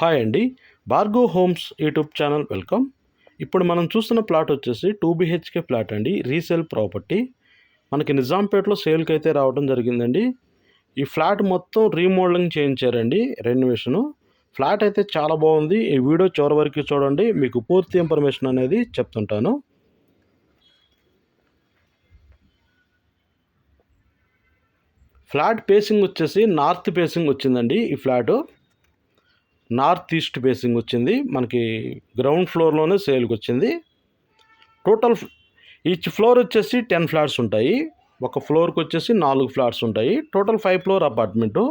Hi అండి, Bhargav homes YouTube channel welcome. ఇప్పుడు మనం చూస్తున్న ప్లాట్ వచ్చేసి 2 BHK ఫ్లాట్ అండి, రీసేల్ ప్రాపర్టీ. మనకి నిజాంపేటలో సేల్కి అయితే రావడం జరిగిందండి. ఈ ఫ్లాట్ మొత్తం రీమోడలింగ్ చేయించారండి, రెనోవేషను. ఫ్లాట్ అయితే చాలా బాగుంది. ఈ వీడియో చివరి వరకు చూడండి, మీకు పూర్తి ఇన్ఫర్మేషన్ అనేది చెప్తుంటాను. ఫ్లాట్ ఫేసింగ్ వచ్చేసి నార్త్ ఫేసింగ్ వచ్చిందండి. ఈ ఫ్లాటు నార్త్ ఈస్ట్ ఫేసింగ్ వచ్చింది. మనకి గ్రౌండ్ ఫ్లోర్లోనే సేల్కి వచ్చింది. టోటల్ ఈచ్ ఫ్లోర్ వచ్చేసి 10 ఫ్లాట్స్ ఉంటాయి. ఒక ఫ్లోర్కి వచ్చేసి 4 ఫ్లాట్స్ ఉంటాయి. Total 5 floor apartment.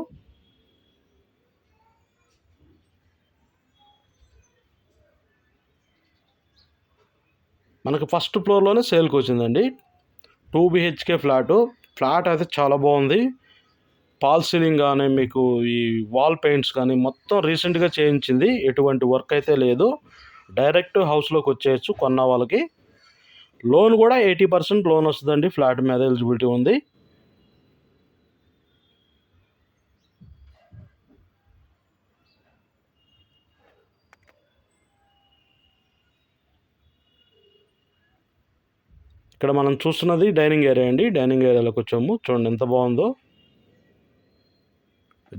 మనకి ఫస్ట్ ఫ్లోర్లోనే సేల్కి వచ్చిందండి. 2 BHK ఫ్లాటు. ఫ్లాట్ అయితే చాలా బాగుంది. పాల్ సీలింగ్ కానీ, మీకు ఈ వాల్ పెయింట్స్ కానీ మొత్తం రీసెంట్గా చేయించింది. ఎటువంటి వర్క్ అయితే లేదు. డైరెక్ట్ హౌస్లోకి వచ్చేయచ్చు కొన్న వాళ్ళకి. లోన్ కూడా 80% లోన్ వస్తుందండి. ఫ్లాట్ మీద ఎలిజిబిలిటీ ఉంది. ఇక్కడ మనం చూస్తున్నది డైనింగ్ ఏరియా అండి. డైనింగ్ ఏరియాలోకి వచ్చాము, చూడండి ఎంత బాగుందో.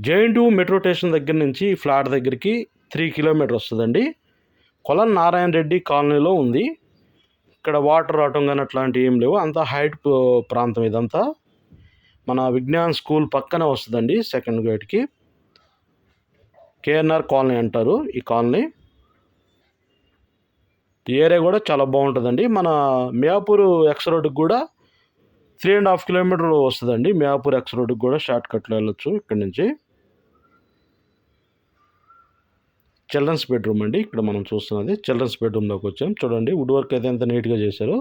JNTU మెట్రో స్టేషన్ దగ్గర నుంచి ఫ్లాట్ దగ్గరికి 3 కిలోమీటర్ వస్తుందండి. కొలం నారాయణ రెడ్డి కాలనీలో ఉంది. ఇక్కడ వాటర్ రావటం కానీ అట్లాంటివి ఏం లేవు. అంతా హైట్ ప్రాంతం ఇదంతా. మన విజ్ఞాన్ స్కూల్ పక్కనే వస్తుందండి, సెకండ్ గేట్కి. KNR కాలనీ అంటారు ఈ కాలనీ. ఈ ఏరియా కూడా చాలా బాగుంటుందండి. మన మియాపూర్ ఎక్స్ రోడ్కి కూడా 3.5 కిలోమీటర్ వస్తుందండి. మియాపూర్ ఎక్స్ రోడ్కి కూడా షార్ట్ కట్లో వెళ్ళొచ్చు ఇక్కడ నుంచి. చిల్డ్రన్స్ బెడ్రూమ్ అండి ఇక్కడ మనం చూస్తున్నది. చిల్డ్రన్స్ బెడ్రూమ్లోకి వచ్చాం, చూడండి వుడ్ వర్క్ అయితే ఎంత నీట్గా చేశారు.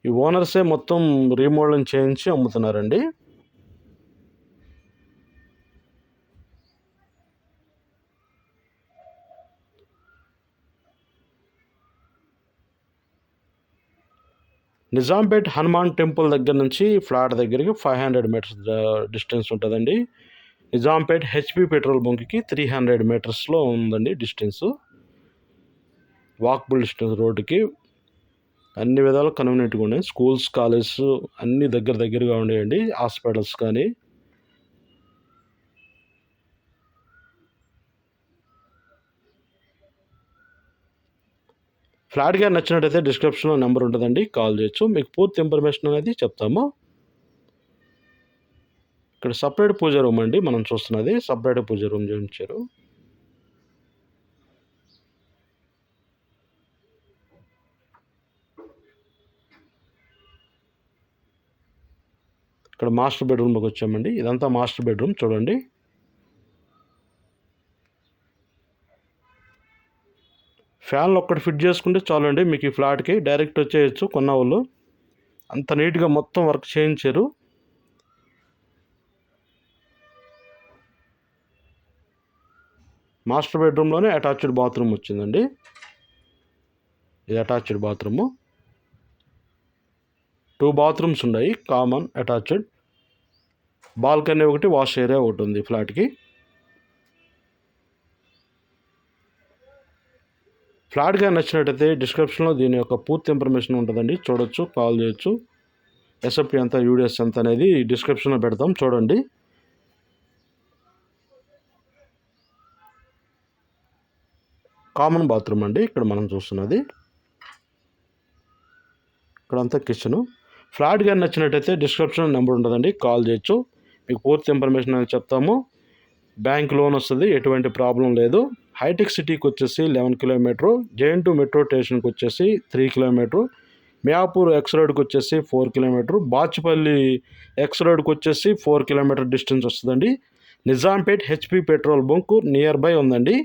ఈ ఓనర్సే మొత్తం రీమోడలింగ్ చేయించి అమ్ముతున్నారండి. నిజాంపేట్ హనుమాన్ టెంపుల్ దగ్గర నుంచి ఫ్లాట్ దగ్గరికి 500 మీటర్స్ డిస్టెన్స్ ఉంటుందండి. నిజాంపేట్ HP పెట్రోల్ బంక్కి 300 మీటర్స్లో ఉందండి డిస్టెన్సు. వాకబుల్ డిస్టెన్స్ రోడ్డుకి. అన్ని విధాలు కన్వీనియంట్గా ఉన్నాయి. స్కూల్స్, కాలేజెస్ అన్నీ దగ్గరగా ఉండేయండి. హాస్పిటల్స్ కానీ. ఫ్లాట్ గారు నచ్చినట్టయితే డిస్క్రిప్షన్లో నెంబర్ ఉంటుందండి, కాల్ చేయొచ్చు. మీకు పూర్తి ఇన్ఫర్మేషన్ అనేది చెప్తాము. ఇక్కడ సపరేట్ పూజ రూమ్ అండి మనం చూస్తున్నది. సపరేట్ పూజ రూమ్ చేయించారు. ఇక్కడ మాస్టర్ బెడ్రూమ్లోకి వచ్చామండి. ఇదంతా మాస్టర్ బెడ్రూమ్, చూడండి. ఫ్యాన్లు ఒక్కటి ఫిట్ చేసుకుంటే చాలండి మీకు ఈ ఫ్లాట్కి. డైరెక్ట్ వచ్చేయచ్చు కొన్న వాళ్ళు. అంత నీట్గా మొత్తం వర్క్ చేయించారు. మాస్టర్ బెడ్రూమ్లోనే అటాచ్డ్ బాత్రూమ్ వచ్చిందండి. ఇది అటాచ్డ్ బాత్రూము. 2 బాత్రూమ్స్ ఉన్నాయి, కామన్ అటాచ్డ్. బాల్కనీ ఒకటి, వాష్ ఏరియా ఒకటి ఉంది ఫ్లాట్కి. ఫ్లాట్గా నచ్చినట్టయితే డిస్క్రిప్షన్లో దీని యొక్క పూర్తి ఇన్ఫర్మేషన్ ఉంటుందండి, చూడొచ్చు, కాల్ చేయొచ్చు. SFT ఎంత, UDS ఎంత అనేది డిస్క్రిప్షన్లో పెడతాం, చూడండి. కామన్ బాత్రూమ్ అండి ఇక్కడ మనం చూస్తున్నది. ఇక్కడంతా కిచెను. ఫ్లాట్ కానీ నచ్చినట్టయితే డిస్క్రిప్షన్లో నెంబర్ ఉంటుందండి, కాల్ చేయొచ్చు. మీకు పూర్తి ఇన్ఫర్మేషన్ అనేది చెప్తాము. బ్యాంక్ లోన్ వస్తుంది, ఎటువంటి ప్రాబ్లం లేదు. హైటెక్ సిటీకి వచ్చేసి 11 కిలోమీటరు. JNTU మెట్రో స్టేషన్కి వచ్చేసి 3 కిలోమీటరు. మియాపూర్ ఎక్స్ రోడ్కి వచ్చేసి 4 కిలోమీటరు. బాచుపల్లి ఎక్స్ రోడ్కి వచ్చేసి 4 కిలోమీటర్ డిస్టెన్స్ వస్తుందండి. Nizampet HP petrol bunk near by ఉందండి.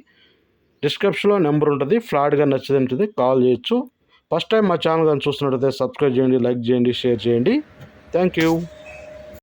డిస్క్రిప్షన్లో నెంబర్ ఉంటుంది. ఫ్లాట్గా నచ్చింది కాల్ చేయొచ్చు. ఫస్ట్ టైం మా ఛానల్ కానీ చూస్తున్నట్టయితే సబ్స్క్రైబ్ చేయండి, లైక్ చేయండి, షేర్ చేయండి. Thank you.